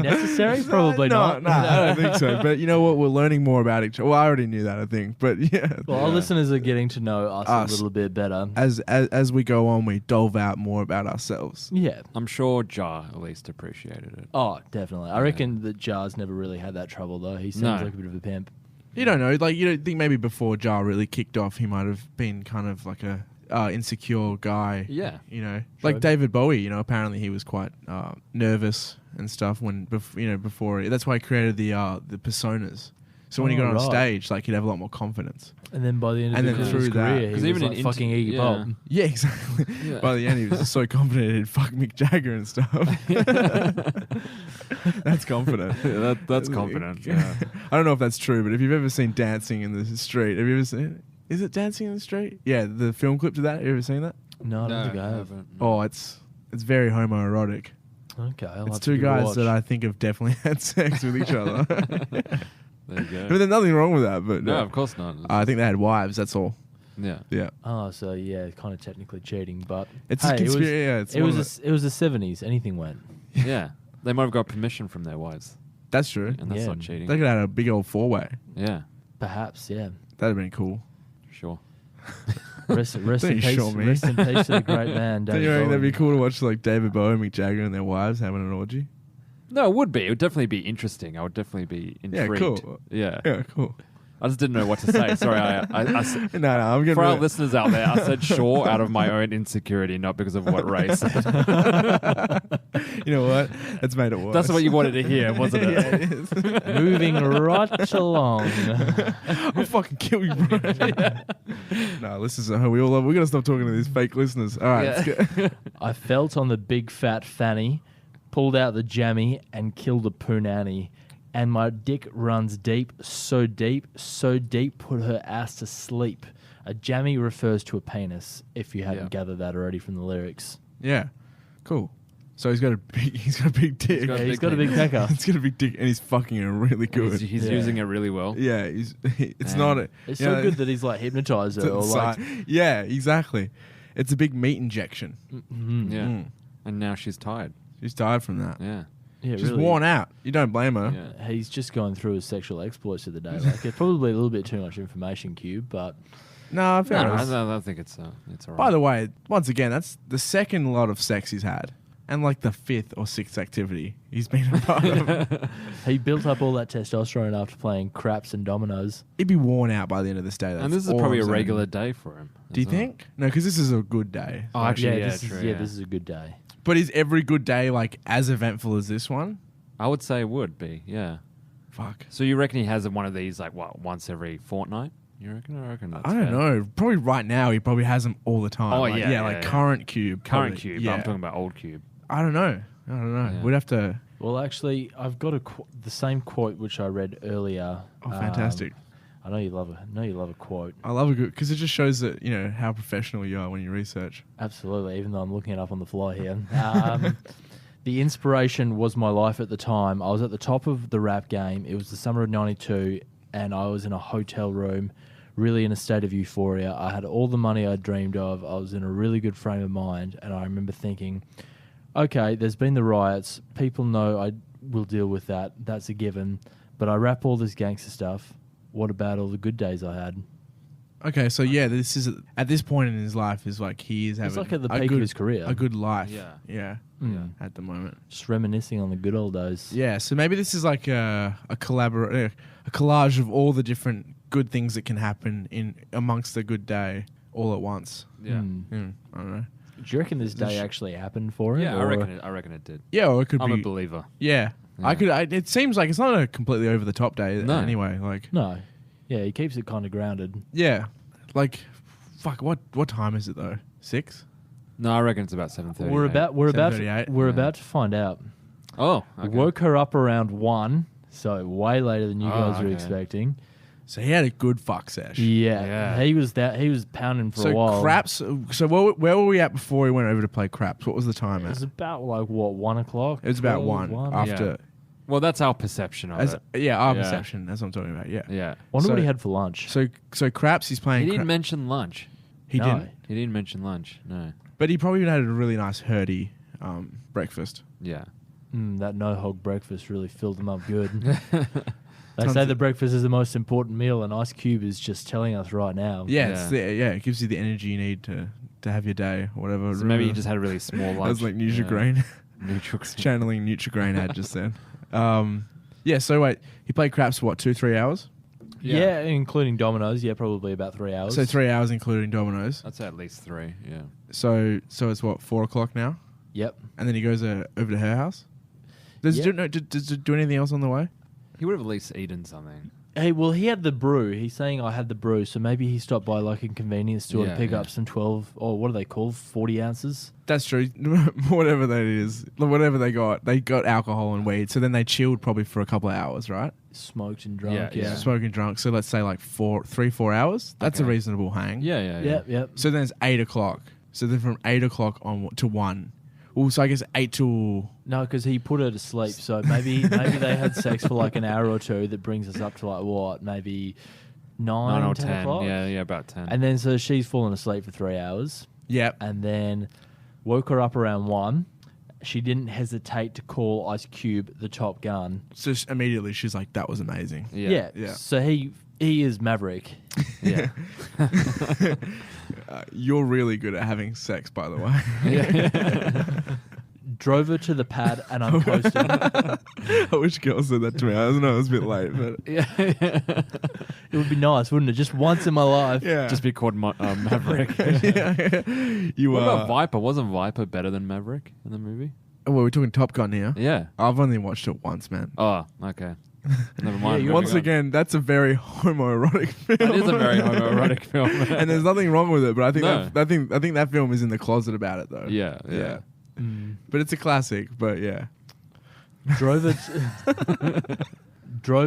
Necessary? Probably not. No, I don't think so. But you know what? We're learning more about each other. Well, I already knew that, I think. But yeah. Well, our listeners are getting to know us Us. a little bit better. As we go on, we delve out more about ourselves. Yeah. I'm sure Jar at least appreciated it. Oh, definitely. I reckon that Jar's never really had that trouble, though. He seems No. like a bit of a pimp. You don't know. Like, you don't think maybe before Jar really kicked off, he might have been kind of like a insecure guy. Yeah. You know, Sure. like David Bowie. You know, apparently he was quite nervous and stuff before. That's why he created the personas. So when he got on right. stage, like, he'd have a lot more confidence. And then by the end And of then his through that- career, he 'Cause was even like in fucking inter- Iggy yeah. Pop. Yeah, exactly. Yeah. By the end, he was just so confident he'd fuck Mick Jagger and stuff. That's confident. That's confident. Yeah. I don't know if that's true, but if you've ever seen Dancing in the Street, have you ever seen it? Is it Dancing in the Street? Yeah, the film clip to that. Have you ever seen that? No, I don't No, think I have. haven't. Oh, it's very homoerotic. Okay, I'll It's have to two give it a guys watch. that I think have definitely had sex with each other. There you go. But there's nothing wrong with that. But No, of course not. I think they had wives. That's all. Yeah. Yeah, Oh, so yeah, kind of technically cheating, but it's hey, a conspiracy. Yeah, it's it one was of it was the 70s. Anything went. Yeah. They might have got permission from their wives. that's true. And that's Yeah. not cheating. They could have had a big old 4-way. Yeah. Perhaps, yeah. That'd have been cool. Sure. Rest Don't in you peace. show me. Rest in peace to the great man, Don't you David reckon that'd be Bowie. cool to watch like David Bowie, Mick Jagger, and their wives having an orgy? No, it would be. It would definitely be interesting. I would definitely be Yeah, intrigued. cool. Yeah. Yeah, cool. I just didn't know what to say. Sorry. No, I'm getting For our rid of- listeners out there, I said sure out of my own insecurity, not because of what Ray said. You know what? That's made it worse. That's what you wanted to hear, wasn't it? Yeah, it is. Moving right along. I'll fucking kill you, bro. No, listeners at home, we gotta stop talking to these fake listeners. All right, let's go. I felt on the big fat fanny, pulled out the jammy, and killed a punani. And my dick runs deep, so deep, put her ass to sleep. A jammy refers to a penis, if you hadn't Yeah. gathered that already from the lyrics. Yeah, cool. So he's got a big dick. got a Yeah, he's big got a big penis. pecker. He's got a big dick, and he's fucking it really good. He's Yeah. using it really well. Yeah, it's Damn. not. It's you so know, good that he's like hypnotized to her the or like. side. Yeah, exactly. It's a big meat injection. Mhm. Yeah. Mm. And now she's tired. She's tired from that. Yeah. Yeah, She's really. worn out. You don't blame her. Yeah. He's just going through his sexual exploits of the day. Like, it's probably a little bit too much information, Cube, but No, fair No, enough. I think it's all right. By the way, once again, that's the second lot of sex he's had, and like the 5th or 6th activity he's been a part of. he built up all that testosterone after playing craps and dominoes. He'd be worn out by the end of this day. and that's this is all probably I'm a saying. regular day for him. Do you as well. think? No, because this is a good day. Oh, actually, yeah, this true, is, yeah. this is a good day. But is every good day like as eventful as this one? I would say it would be, yeah. Fuck. So you reckon he has one of these like what, once every fortnight? You reckon? I reckon that's I don't fair. know. Probably right now he probably has them all the time. Oh, Like, yeah, like yeah. current cube. Current probably. cube. Yeah. I'm talking about old cube. I don't know. Yeah. We'd have to. Well, actually, I've got the same quote which I read earlier. Oh, fantastic. I know you love a quote. I love a good because it just shows that you know how professional you are when you research. Absolutely, even though I'm looking it up on the fly here. The inspiration was my life at the time. I was at the top of the rap game. It was the summer of '92, and I was in a hotel room, really in a state of euphoria. I had all the money I dreamed of. I was in a really good frame of mind, and I remember thinking, okay, there's been the riots. People know I will deal with that. That's a given. But I rap all this gangster stuff. What about all the good days I had? Okay, so yeah, this is at this point in his life is like he is having It's like at the a peak good, of his career. a good life. Yeah. Mm. At the moment. Just reminiscing on the good old days. Yeah, so maybe this is like a collage of all the different good things that can happen in amongst a good day all at once. Yeah. I don't know. Do you reckon this day actually happened for him? Yeah, or- I reckon it did. Yeah, or it could I'm be. a believer. Yeah. Yeah. It seems like it's not a completely over the top day No. anyway. Like, No. Yeah, he keeps it kind of grounded. yeah, like, fuck. What time is it though? 6? No, I reckon it's about 7:30. We're about 7:38. Yeah. about to find out. Oh, I okay. woke her up around 1, so way later than you Oh, guys were okay. expecting. So he had a good fuck sesh. Yeah. He was pounding for a So while. craps. So where were we at before we went over to play craps? What was the time It was at? about like what, 1 o'clock? It was about 12, 1 after. Yeah. Well, that's our perception of it. Our Yeah. perception. That's what I'm talking about. Yeah. Yeah. Wonder what So- he had for lunch. So craps. He's playing. He didn't mention lunch. He No. didn't. He didn't mention lunch. No. But he probably had a really nice hearty breakfast. Yeah. That no-hog breakfast really filled him up good. They Tons say of- the breakfast is the most important meal, and Ice Cube is just telling us right now. Yeah, Yeah. It's it gives you the energy you need to have your day or whatever. So maybe he just had a really small lunch. That was like Nutrigrain. Neutral. Channeling Nutrigrain ad just then. Yeah, so wait, he played craps for what, 2-3 hours? Yeah, including dominoes. Yeah, probably about 3 hours. So 3 hours including dominoes. I'd say at least 3. Yeah. So it's what, 4 o'clock now? Yep. And then he goes over to her house? Does Yeah. he do anything else on the way? He would have at least eaten something. Hey, well, he had the brew. He's saying I had the brew, so maybe he stopped by like a convenience store to Yeah, pick yeah. up some 12, or what are they called, 40 ounces? That's true. Whatever that is. Whatever they got alcohol and weed. So then they chilled probably for a couple of hours, right? Smoked and drunk. Yeah, Yeah. Smoking drunk. So let's say like 3-4 hours. That's a Okay. reasonable hang. Yeah. Yep. So then it's 8 o'clock. So then from 8 o'clock on to 1. Well, so I guess 8 to... No, because he put her to sleep. So maybe they had sex for like an hour or two. That brings us up to like what, maybe 9 or 10 10. o'clock. Yeah, about 10. And then so she's fallen asleep for 3 hours, Yep. and then woke her up around 1. She didn't hesitate to call Ice Cube the Top Gun. So immediately she's like, that was amazing. yeah. Yeah. So he is Maverick. Yeah. You're really good at having sex, by the way. Drove her to the pad, and I'm posting. I wish girls said that to me. I don't know, it was a bit late, but... It would be nice, wouldn't it? Just once in my life. Yeah. Just be called Maverick. yeah. You What about are... Viper? Wasn't Viper better than Maverick in the movie? Well, we're talking Top Gun here. Yeah. I've only watched it once, man. Oh, okay. Never mind. you're Once moving on. again, that's a very homoerotic film. That is a very homoerotic film. And there's nothing wrong with it, but I think No. I think that film is in the closet about it, though. Yeah. But it's a classic, but yeah. Drove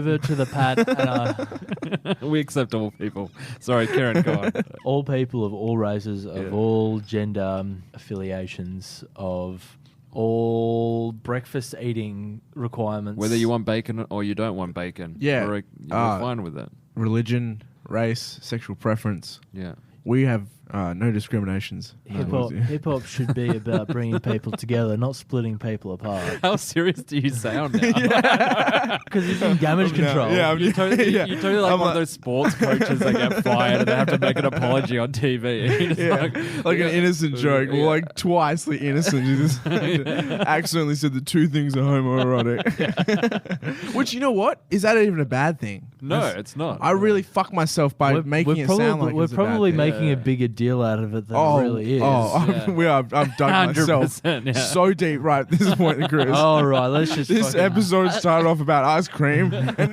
her to the pad, and We accept all people. Sorry, Karen, go on. all people of all races, of Yeah. all gender affiliations, of all breakfast eating requirements. Whether you want bacon or you don't want bacon. Yeah. You're fine with it. Religion, race, sexual preference. Yeah. We have no discriminations. hip hop should be about bringing people together, not splitting people apart. How serious do you sound now? Because he's in damage control. Yeah, You're totally, yeah. you're totally like I'm one of those sports coaches that get fired and they have to make an apology on TV. You're just Yeah, like an innocent joke, Yeah. or like twice the innocent. You just accidentally said the two things are homoerotic. Which, you know what? Is that even a bad thing? No, That's- it's not. I really fuck myself by making it sound like we're it's a bad probably thing. making Yeah. a bigger deal out of it than Oh, it really is. Yeah. I've dug myself 100%, yeah. so deep right at this point, Chris. All right, let's just. This fucking- episode started off about ice cream, and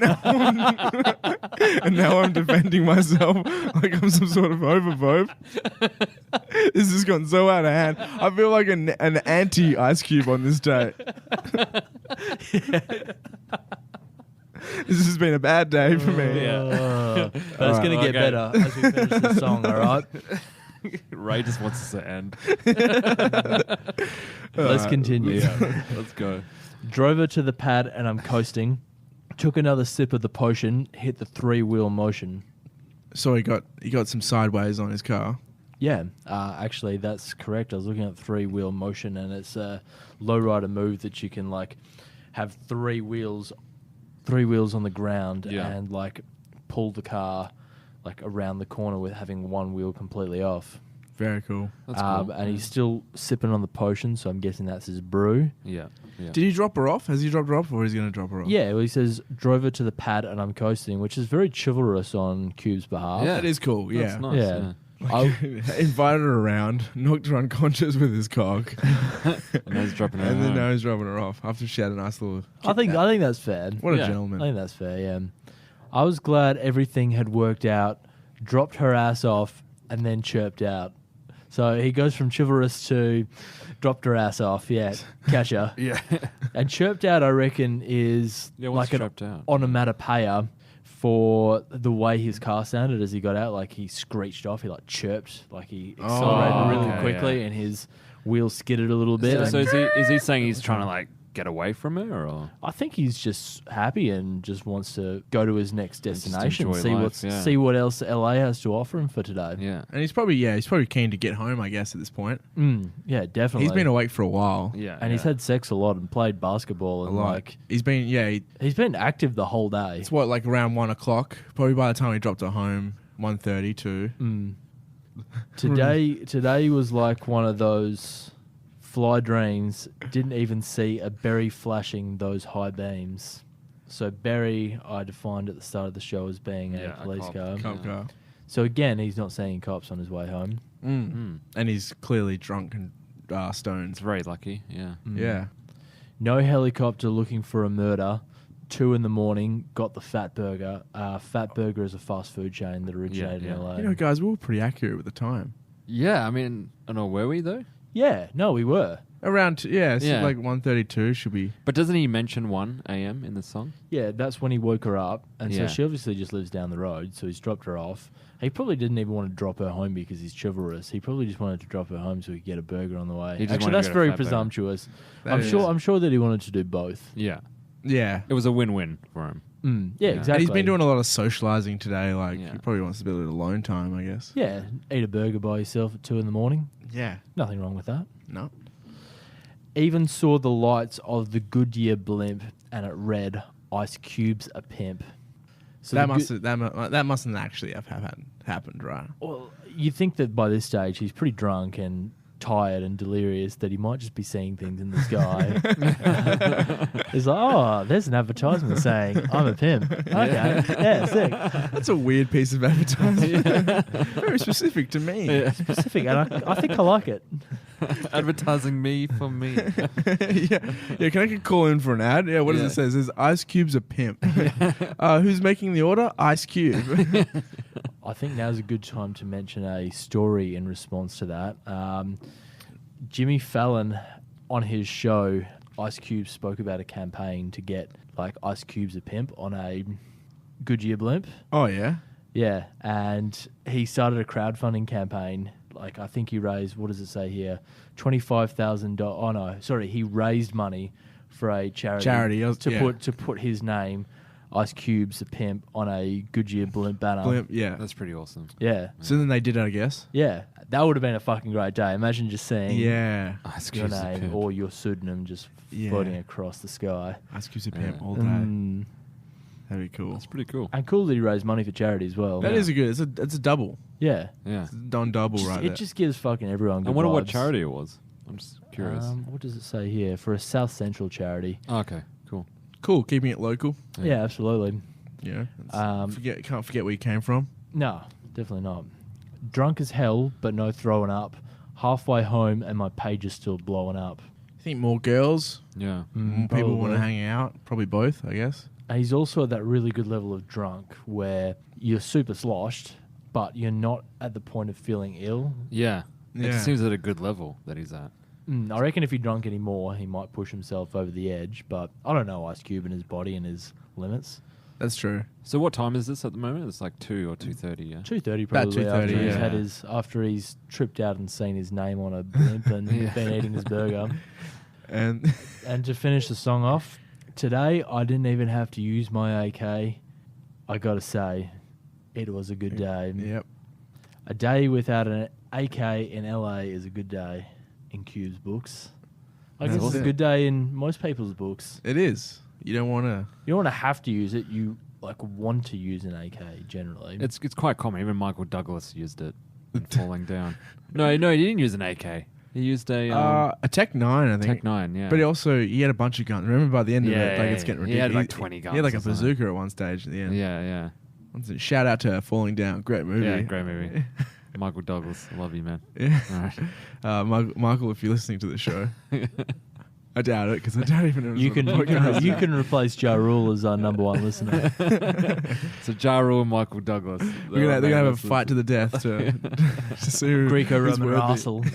now I'm defending myself like I'm some sort of homophobe. This has gone so out of hand. I feel like an anti-Ice Cube on this day. This has been a bad day for me. Yeah. But it's Alright, going to get okay. better as we finish the song, all right? Ray just wants us to end. Let's continue. Let's go. Drove her to the pad and I'm coasting. Took another sip of the potion, hit the 3-wheel motion. So he got some sideways on his car. Yeah, actually, that's correct. I was looking at three-wheel motion, and it's a lowrider move that you can like have three wheels on the ground and like pull the car like around the corner with having one wheel completely off. Very cool. That's cool. And he's still sipping on the potion, so I'm guessing that's his brew. Yeah. Did he drop her off? Has he dropped her off, or is he going to drop her off? Yeah, well, he says, drove her to the pad and I'm coasting, which is very chivalrous on Cube's behalf. Yeah. That is cool. That's Yeah. nice. Yeah. Like, invited her around, knocked her unconscious with his cock, And now he's dropping her and then home. now he's dropping her off after she had a nice little. I think that's fair. What a Yeah. gentleman. I think that's fair, yeah. I was glad everything had worked out, dropped her ass off, and then chirped out. So he goes from chivalrous to dropped her ass off, catch her. Yeah. And chirped out, I reckon, is what's like an chirped out? onomatopoeia for the way his car sounded as he got out. Like he screeched off, he like chirped, like he accelerated really okay, quickly, and his wheels skidded a little bit. So and is he saying he's trying to like get away from her, or I think he's just happy and just wants to go to his next just destination, enjoy see life, see what else LA has to offer him for today. yeah, And he's probably keen to get home, I guess, at this point. Yeah, definitely. He's been awake for a while. yeah, and he's had sex a lot and played basketball A and lot. like He's been, he's been active the whole day. it's what, like around 1 o'clock? Probably by the time he dropped her home, 1:30 too. Today was like one of those fly dreams. Didn't even see a berry flashing those high beams. So berry, I defined at the start of the show as being Yeah, a a police cop. car. Cop car. So again, he's not seeing cops on his way home. And he's clearly drunk and stoned. It's very lucky. Yeah, Yeah. No helicopter looking for a murder. 2 a.m, got the Fat Burger. Fat Burger is a fast food chain that originated yeah. in LA. You know, guys, we were pretty accurate with the time. yeah. I mean, I don't know, were we though? Yeah, no, we were. Around, so Yeah. like 1:32 should be. But doesn't he mention 1 a.m. in the song? Yeah, that's when he woke her up. And so Yeah. she obviously just lives down the road, so he's dropped her off. He probably didn't even want to drop her home because he's chivalrous. He probably just wanted to drop her home so he could get a burger on the way. He just Actually, wanted to that's get a very Fat Burger. presumptuous. That I'm is. sure that he wanted to do both. Yeah, Yeah. it was a win-win for him. Yeah, Yeah. exactly. And he's been doing a lot of socializing today. Like, Yeah. he probably wants a bit of alone time, I guess. Yeah, eat a burger by yourself at 2 a.m. Yeah. Nothing wrong with that. No. Even saw the lights of the Goodyear blimp, and it read, "Ice Cube's a pimp." So that the mustn't actually have happened, right? Well, you think that by this stage he's pretty drunk and tired and delirious that he might just be seeing things in the sky. He's like, oh, there's an advertisement saying I'm a pimp. Okay, yeah, sick. That's a weird piece of advertising. Very specific to me. Specific, and I think I like it. Advertising me for me. yeah. Can I call in for an ad? Yeah. What does Yeah. it say? It says Ice Cube's a pimp. Who's making the order? Ice Cube. I think now's a good time to mention a story in response to that. Jimmy Fallon, on his show, Ice Cube spoke about a campaign to get like Ice Cube's a pimp on a Goodyear blimp. Oh yeah. Yeah, and he started a crowdfunding campaign. Like, I think he raised, what does it say here? $25,000. Oh no, sorry, he raised money for a charity, to put his name, Ice Cube's a pimp, on a Goodyear blimp banner. Blimp. Yeah. That's pretty awesome. Yeah, So then they did it, I guess. yeah, that would have been a fucking great day. Imagine just seeing Yeah. Ice your Cube's a name pimp. or your pseudonym just Yeah. floating across the sky. Ice Cube's a pimp Yeah. all day. Mm. That'd be cool. That's pretty cool. And cool that he raised money for charity as well. That is a good. It's a double. Yeah. Yeah. It's a done double Just- right it there. just gives fucking everyone good I wonder what vibes. charity it was. I'm just curious. What does it say here? For a South Central charity. Oh, okay, cool. Cool, keeping it local. Yeah, absolutely. You know, can't forget where you came from. No, definitely not. Drunk as hell, but no throwing up. Halfway home, and my page is still blowing up. I think more girls, Yeah. more people want to Probably. hang out. Probably both, I guess. And he's also at that really good level of drunk where you're super sloshed, but you're not at the point of feeling ill. Yeah. It Yeah. just seems at a good level that he's at. I reckon if he drunk anymore, he might push himself over the edge, but I don't know Ice Cube and his body and his limits. That's true. So what time is this at the moment? It's like 2 or 2:30, yeah? 2:30 About probably 2:30, after he's tripped out and seen his name on a blimp and been eating his burger. And And to finish the song off, today I didn't even have to use my AK. I gotta say, it was a good day. yep. A day without an AK in LA is a good day in Cube's books. I guess it's a good day in most people's books. It is. You don't want to. You don't want to have to use it. You want to use an AK generally. It's quite common. Even Michael Douglas used it in Falling Down. No, he didn't use an AK. He used a Tech 9, I think. Tech 9, yeah. But he had a bunch of guns. Remember by the end of it, it's getting ridiculous. He had like 20 guns. He had like a or something. bazooka at one stage at the end. Yeah. Shout out to Falling Down. Great movie. Yeah, great movie. Michael Douglas, I love you, man. Yeah. All right. Michael, if you're listening to the show, I doubt it because I don't even know. You can replace Ja Rule as our number one listener. So Ja Rule and Michael Douglas. They're gonna have a fight to the death to see who Greco-Roman Arsenal.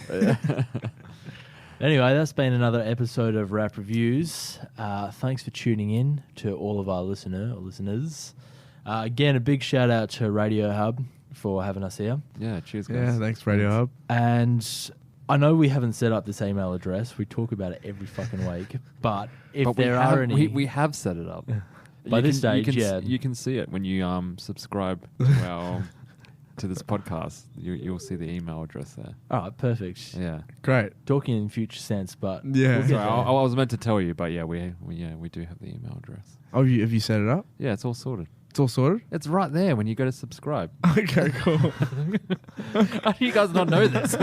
Anyway, that's been another episode of Rap Reviews. Thanks for tuning in to all of our listeners. Again, a big shout out to Radio Hub for having us here. Yeah, cheers, guys. Yeah, thanks, Radio Hub. And I know we haven't set up this email address. We talk about it every fucking week. But we have set it up. By this stage, you can see it when you subscribe to this podcast. You'll see the email address there. All right, perfect. Yeah, great. Talking in future sense, but yeah. Sorry, I was meant to tell you, but we do have the email address. Oh, have you set it up? Yeah, it's all sorted. It's all sorted? It's right there when you go to subscribe. Okay, cool. How do you guys not know this?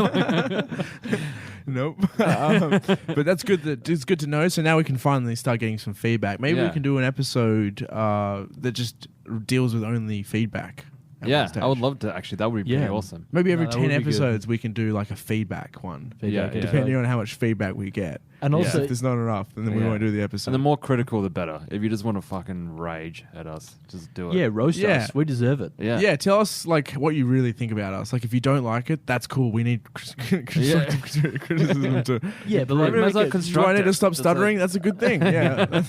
Nope. But that's good. It's good to know. So now we can finally start getting some feedback. Maybe we can do an episode that just deals with only feedback. Yeah, I would love to. Actually, that would be pretty awesome. Maybe every 10 episodes we can do like a feedback one. Depending on how much feedback we get. And also, if there's not enough, then we won't do the episode. And the more critical, the better. If you just want to fucking rage at us, just do it. Yeah, roast us. We deserve it. Yeah, tell us like what you really think about us. Like if you don't like it, that's cool. We need constructive criticism too. Yeah, but like, do I need to stop stuttering? That's a good thing. Yeah.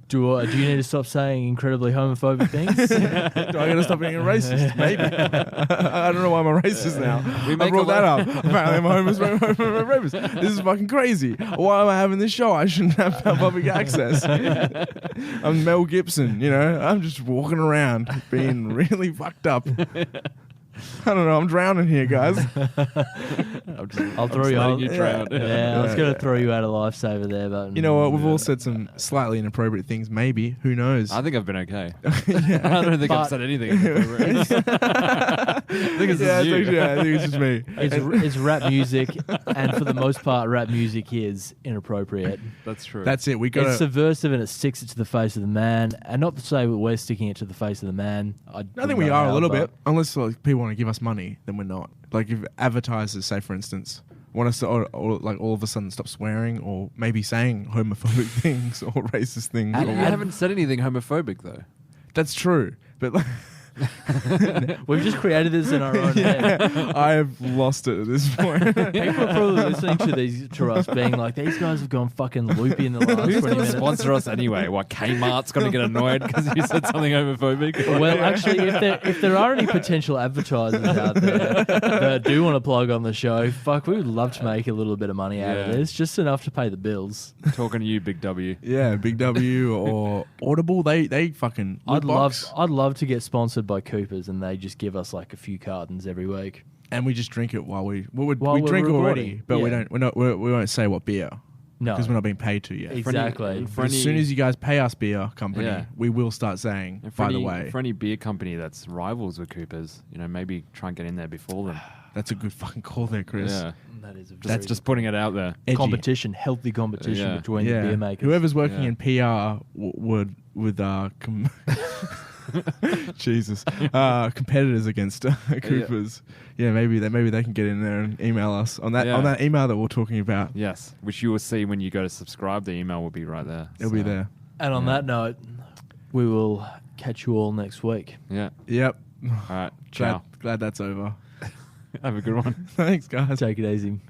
Do you need to stop saying incredibly homophobic things? Do I got to stop being a racist? Maybe. I don't know why I'm a racist now. I brought that up. Apparently I'm a homophobic. This is fucking crazy. Why am I having this show? I shouldn't have public access. I'm Mel Gibson, I'm just walking around being really fucked up. I don't know. I'm drowning here, guys. I'll throw you out. Yeah, I was going to throw you out a lifesaver there, but you know what? We've all said some slightly inappropriate things. Maybe. Who knows? I think I've been okay. I don't think I've said anything inappropriate. I think it's just you. I think it's just me. It's rap music, and for the most part, rap music is inappropriate. That's true. That's it. It's subversive and it sticks it to the face of the man. And not to say we're sticking it to the face of the man. I think we are a little bit. Unless people want to give us money, then we're not. Like if advertisers, say for instance, want us to all of a sudden stop swearing or maybe saying homophobic things or racist things. You haven't said anything homophobic though. That's true, but we've just created this in our own head. I have lost it at this point. People are probably listening to us being like, these guys have gone fucking loopy in the last 20 minutes. Sponsor us anyway? What, Kmart's going to get annoyed because you said something homophobic? Well, actually, if there are any potential advertisers out there that do want to plug on the show, we would love to make a little bit of money out of this, just enough to pay the bills. Talking to you, Big W. Yeah, Big W or Audible. They fucking. I'd love to get sponsored by Coopers, and they just give us like a few cartons every week, and we just drink it while we drink already, but we won't say what beer. No, because we're not being paid to yet. Exactly. As soon as you guys pay us, beer company, we will start saying. By the way, for any beer company that's rivals with Coopers, maybe try and get in there before them. That's a good fucking call there, Chris. Yeah. That's just putting it out there. Edgy. Competition, healthy competition between the beer makers. Whoever's working in PR would Jesus, competitors against Coopers. Yeah, maybe they can get in there and email us on that email that we're talking about. Yes, which you will see when you go to subscribe. The email will be right there. It'll be there. And on that note, we will catch you all next week. Yeah. Yep. All right. Ciao. Glad that's over. Have a good one. Thanks, guys. Take it easy.